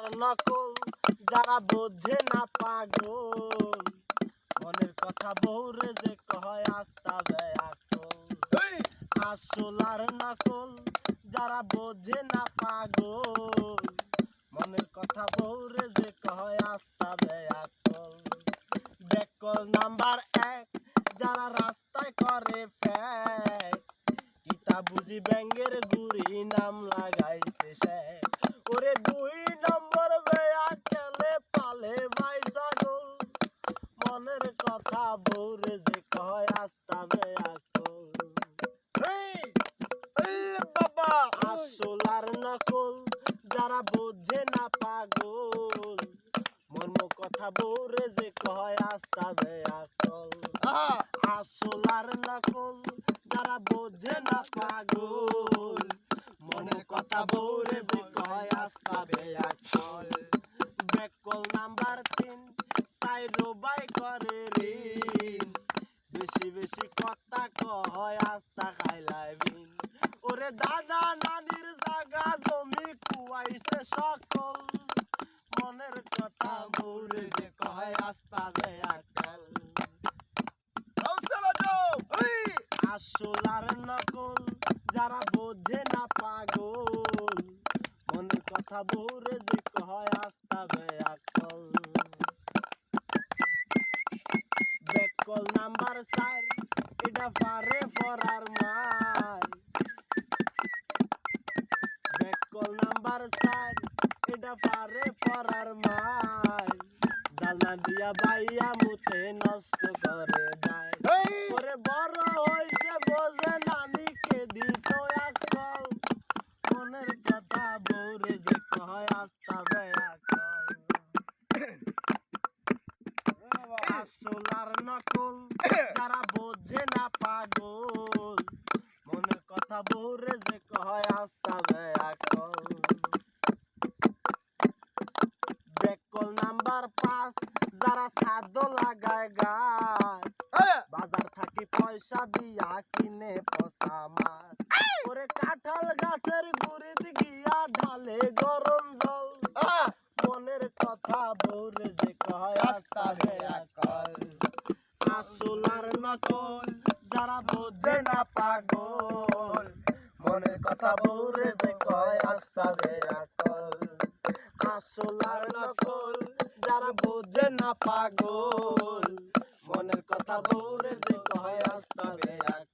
আর নকল যারা বোঝে না পাগল মনের কথা বউরে যে কয় আস্তা বেয়াকল আসল আর নকল যারা বোঝে না পাগল মনের কথা বউরে যে কয় আস্তা বেয়াকল বেকল নাম্বার 1 যারা রাস্তায় করে ফেক কিতা বুঝি ব্যাঙ্গের গুড়ি নাম লাগাইছে সে ওরে 2 নম্বর বেয়াকেলে পালে ভাই ছাগল মনের কথা বউরে যে কয় আস্তা বেয়াকল বাবা আসল আর নকল যারা বোঝে না পাগল মর্ম কথা বউরে যে কয় আস্তা বেয়াকল আসল আর নকল যারা বোঝে না পাগল মনের কথা বউরে যে কয় আস্তা বেয়াকল বেকল নাম্বার 3 সাইরো বাই করে ঋণ বেশি বেশি কথা কয় আস্তা খাইলাই বিন ওরে দাদা নানির জায়গা জমি কুয়াইছে সকল মনের কথা বউরে যে কয় আস্তা বেয়াকল আসল আর নকল যারা বোঝে না পাগল মনের কথা বউরে যে কয় আস্তা বেয়াকল বেকল নাম্বার 4 এটা পারে পরার মার বেকল নাম্বার 4 এটা পারে পরার মার জালনা দিয়া বাইয়া মুতে নষ্ট করে দেয় ওরে বড় হইছে বোঝে নানিকে দিত আকল মনের কথা বউরে যে কয় আস্তা বেয়াকল আসল আর নকল যারা বোঝে না পাগল মনের কথা বউরে যে কয় আস্তা বেয়াকল বেকল নাম্বার 5 যারা ছাদ লাগায় গাছ বাজার থাকি পয়সা দিয়া কিনে পচা মাছ ওরে কাঁঠাল গাছের গুড়িত গিয়া ঢালে গরম জল মনের কথা বউরে যে কয় আস্তা বেয়াকল আসল আর নকল যারা বোঝে না পাগল মনের কথা বউরে যে কয় আস্তা বেয়াকল আসল আর নকল যারা বোঝে না পাগল মনের কথা বউরে যে কয় আস্তা বেয়াকল।